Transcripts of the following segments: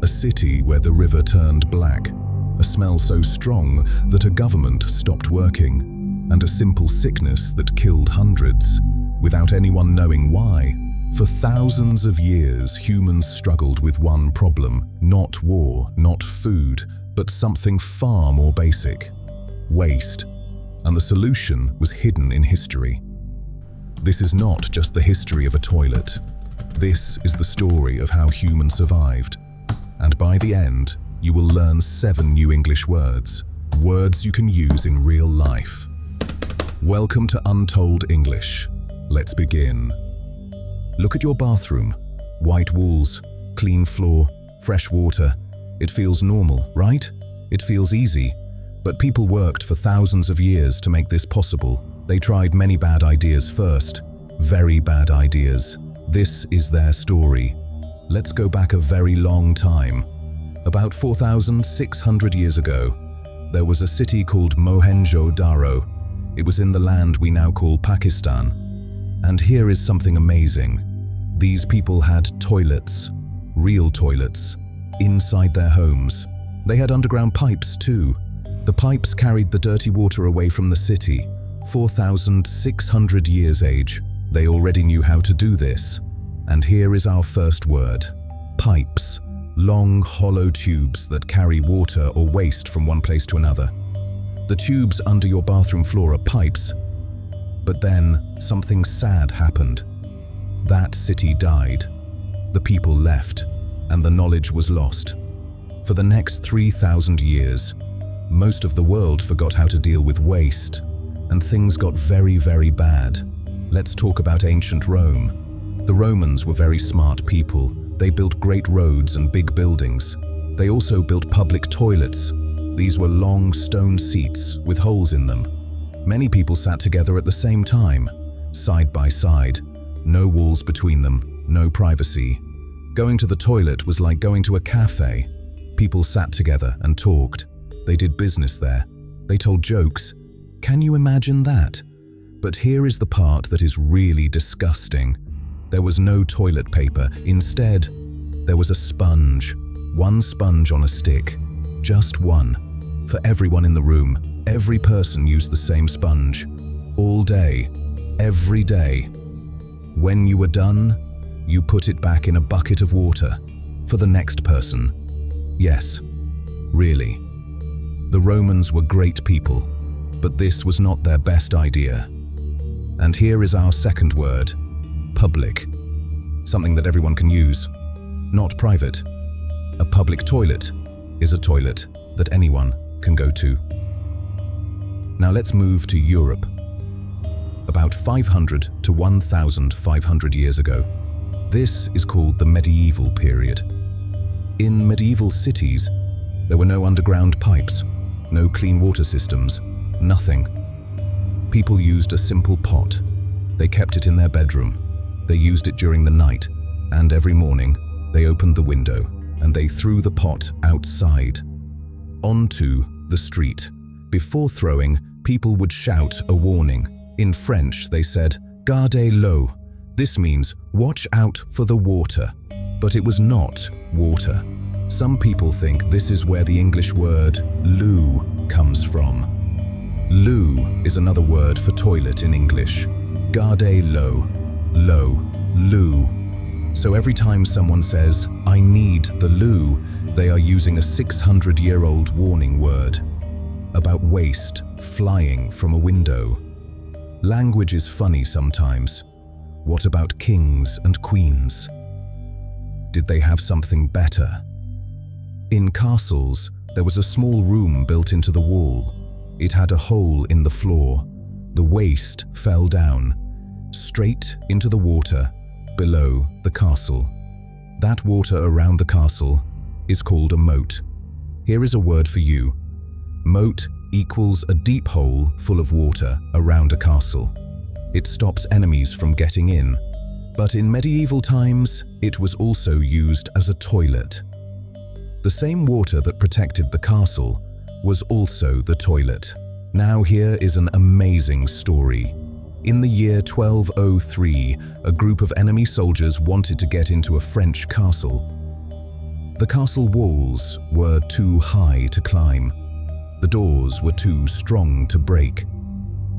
A city where the river turned black, a smell so strong that a government stopped working, and a simple sickness that killed hundreds, without anyone knowing why. For thousands of years, humans struggled with one problem: not war, not food, but something far more basic: waste. And the solution was hidden in history. This is not just the history of a toilet. This is the story of how humans survived. And by the end, you will learn 7 new English words, words you can use in real life. Welcome to Untold English. Let's begin. Look at your bathroom. White walls, clean floor, fresh water. It feels normal, right? It feels easy. But people worked for thousands of years to make this possible. They tried many bad ideas first. Very bad ideas. This is their story. Let's go back a very long time. About 4,600 years ago, there was a city called Mohenjo-Daro. It was in the land we now call Pakistan. And here is something amazing. These people had toilets, real toilets, inside their homes. They had underground pipes too. The pipes carried the dirty water away from the city. 4,600 years age. They already knew how to do this. And here is our first word: pipes. Long, hollow tubes that carry water or waste from one place to another. The tubes under your bathroom floor are pipes. But then something sad happened. That city died. The people left, and the knowledge was lost. For the next 3,000 years, most of the world forgot how to deal with waste, and things got very, very bad. Let's talk about ancient Rome. The Romans were very smart people. They built great roads and big buildings. They also built public toilets. These were long stone seats with holes in them. Many people sat together at the same time, side by side. No walls between them, no privacy. Going to the toilet was like going to a cafe. People sat together and talked. They did business there. They told jokes. Can you imagine that? But here is the part that is really disgusting. There was no toilet paper. Instead, there was a sponge. One sponge on a stick. Just one. For everyone in the room, every person used the same sponge. All day. Every day. When you were done, you put it back in a bucket of water for the next person. Yes, really. The Romans were great people, but this was not their best idea. And here is our second word: public. Something that everyone can use, not private. A public toilet is a toilet that anyone can go to. Now let's move to Europe. About 500 to 1,500 years ago. This is called the medieval period. In medieval cities, there were no underground pipes, no clean water systems, nothing. People used a simple pot. They kept it in their bedroom. They used it during the night, and every morning they opened the window and they threw the pot outside, onto the street. Before throwing, people would shout a warning. In French, they said, "Gardez l'eau." This means, watch out for the water. But it was not water. Some people think this is where the English word loo comes from. Loo is another word for toilet in English. Gardez l'eau, loo. So every time someone says, "I need the loo," they are using a 600-year-old warning word about waste flying from a window. Language is funny sometimes. What about kings and queens? Did they have something better? In castles, there was a small room built into the wall. It had a hole in the floor. The waste fell down, straight into the water below the castle. That water around the castle is called a moat. Here is a word for you. Moat equals a deep hole full of water around a castle. It stops enemies from getting in. But in medieval times, it was also used as a toilet. The same water that protected the castle was also the toilet. Now here is an amazing story. In the year 1203, a group of enemy soldiers wanted to get into a French castle. The castle walls were too high to climb. The doors were too strong to break.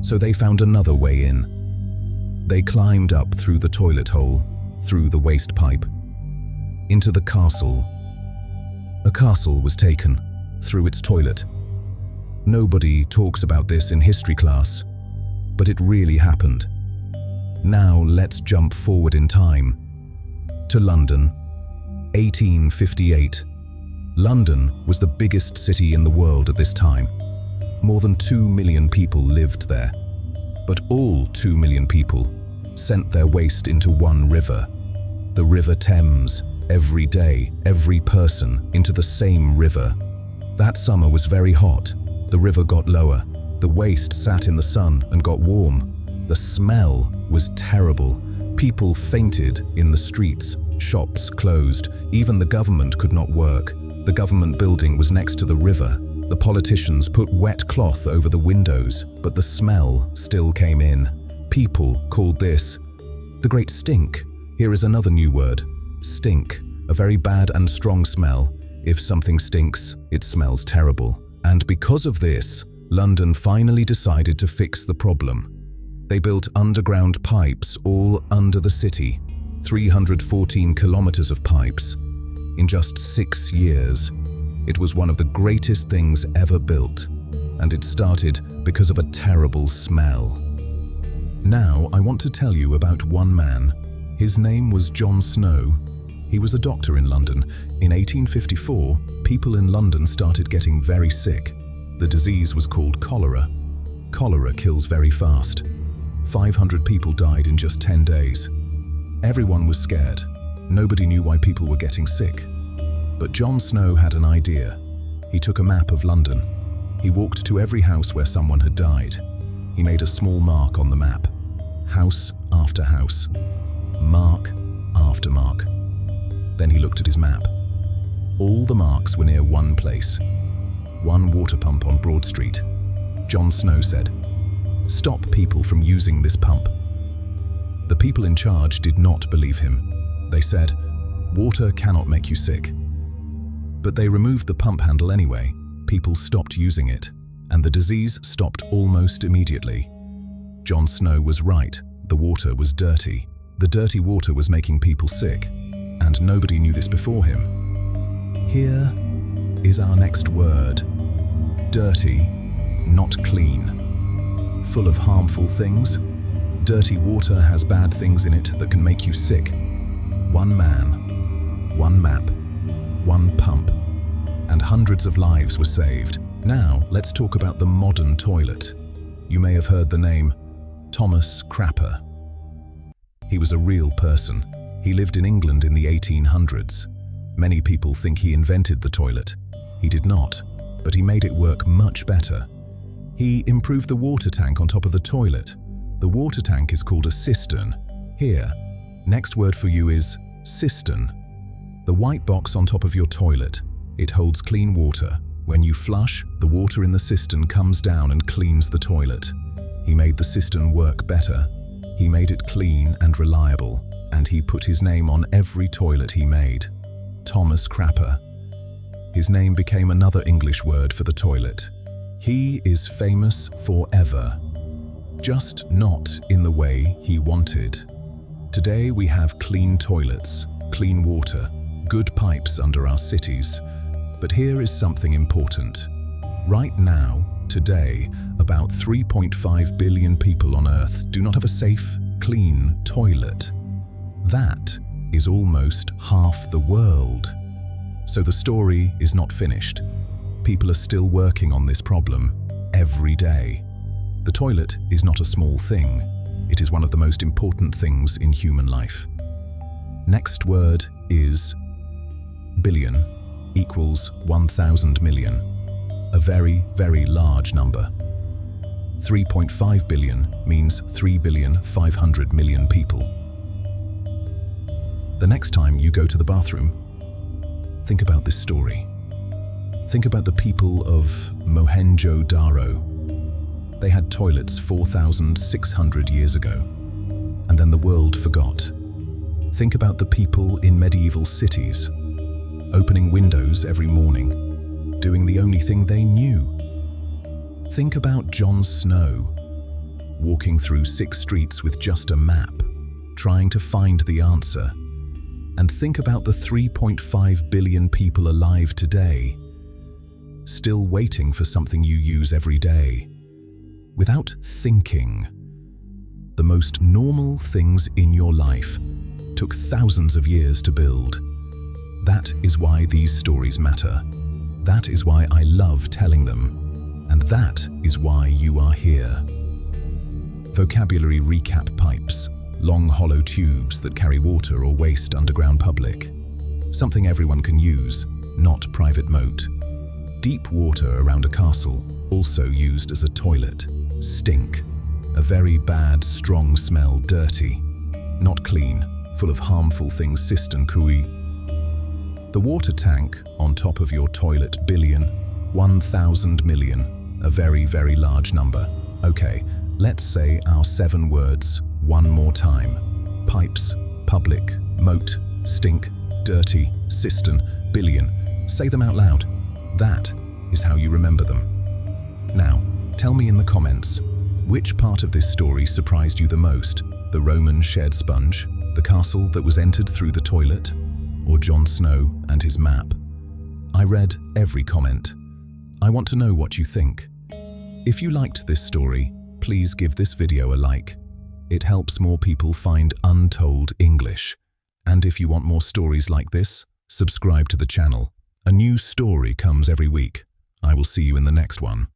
So they found another way in. They climbed up through the toilet hole, through the waste pipe, into the castle. A castle was taken, through its toilet. Nobody talks about this in history class, but it really happened. Now let's jump forward in time to London, 1858. London was the biggest city in the world at this time. More than 2 million people lived there. But all 2 million people sent their waste into one river, the River Thames. Every day, every person into the same river. That summer was very hot. The river got lower. The waste sat in the sun and got warm. The smell was terrible. People fainted in the streets. Shops closed. Even the government could not work. The government building was next to the river. The politicians put wet cloth over the windows, but the smell still came in. People called this the Great Stink. Here is another new word. Stink, a very bad and strong smell. If something stinks, it smells terrible. And because of this, London finally decided to fix the problem. They built underground pipes all under the city, 314 kilometers of pipes, in just 6 years. It was one of the greatest things ever built, and it started because of a terrible smell. Now I want to tell you about one man. His name was John Snow. He was a doctor in London. In 1854, people in London started getting very sick. The disease was called cholera. Cholera kills very fast. 500 people died in just 10 days. Everyone was scared. Nobody knew why people were getting sick. But John Snow had an idea. He took a map of London. He walked to every house where someone had died. He made a small mark on the map. House after house. Mark after mark. Then he looked at his map. All the marks were near one place. One water pump on Broad Street. John Snow said, "Stop people from using this pump." The people in charge did not believe him. They said, "Water cannot make you sick." But they removed the pump handle anyway. People stopped using it, and the disease stopped almost immediately. John Snow was right. The water was dirty. The dirty water was making people sick, and nobody knew this before him. Here is our next word. Dirty, not clean. Full of harmful things. Dirty water has bad things in it that can make you sick. One man, one map, one pump, and hundreds of lives were saved. Now, let's talk about the modern toilet. You may have heard the name Thomas Crapper. He was a real person. He lived in England in the 1800s. Many people think he invented the toilet. He did not, but he made it work much better. He improved the water tank on top of the toilet. The water tank is called a cistern. Here, next word for you is cistern. The white box on top of your toilet. It holds clean water. When you flush, the water in the cistern comes down and cleans the toilet. He made the cistern work better. He made it clean and reliable, and he put his name on every toilet he made. Thomas Crapper. His name became another English word for the toilet. He is famous forever, just not in the way he wanted. Today we have clean toilets, clean water, good pipes under our cities. But here is something important. Right now, today, about 3.5 billion people on Earth do not have a safe, clean toilet. That is almost half the world. So the story is not finished. People are still working on this problem every day. The toilet is not a small thing. It is one of the most important things in human life. Next word is billion equals 1,000 million. A very, very large number. 3.5 billion means 3,500,000,000 people. The next time you go to the bathroom, think about this story. Think about the people of Mohenjo-Daro. They had toilets 4,600 years ago, and then the world forgot. Think about the people in medieval cities. opening windows every morning, doing the only thing they knew. Think about Jon Snow, walking through 6 streets with just a map, trying to find the answer. And think about the 3.5 billion people alive today, still waiting for something you use every day, without thinking. The most normal things in your life took thousands of years to build. That is why these stories matter. That is why I love telling them. And that is why you are here. Vocabulary recap: pipes, long hollow tubes that carry water or waste underground. Public, something everyone can use, not private moat. Deep water around a castle, also used as a toilet. Stink, a very bad, strong smell. Dirty, not clean, full of harmful things. Cistern, kui. The water tank on top of your toilet. Billion, 1,000 million, a very, very large number. Okay, let's say our 7 words one more time. Pipes, public, moat, stink, dirty, cistern, billion. Say them out loud. That is how you remember them. Now, tell me in the comments, which part of this story surprised you the most? The Roman shared sponge, the castle that was entered through the toilet, or Jon Snow and his map? I read every comment. I want to know what you think. If you liked this story, please give this video a like. It helps more people find untold English. And if you want more stories like this, subscribe to the channel. A new story comes every week. I will see you in the next one.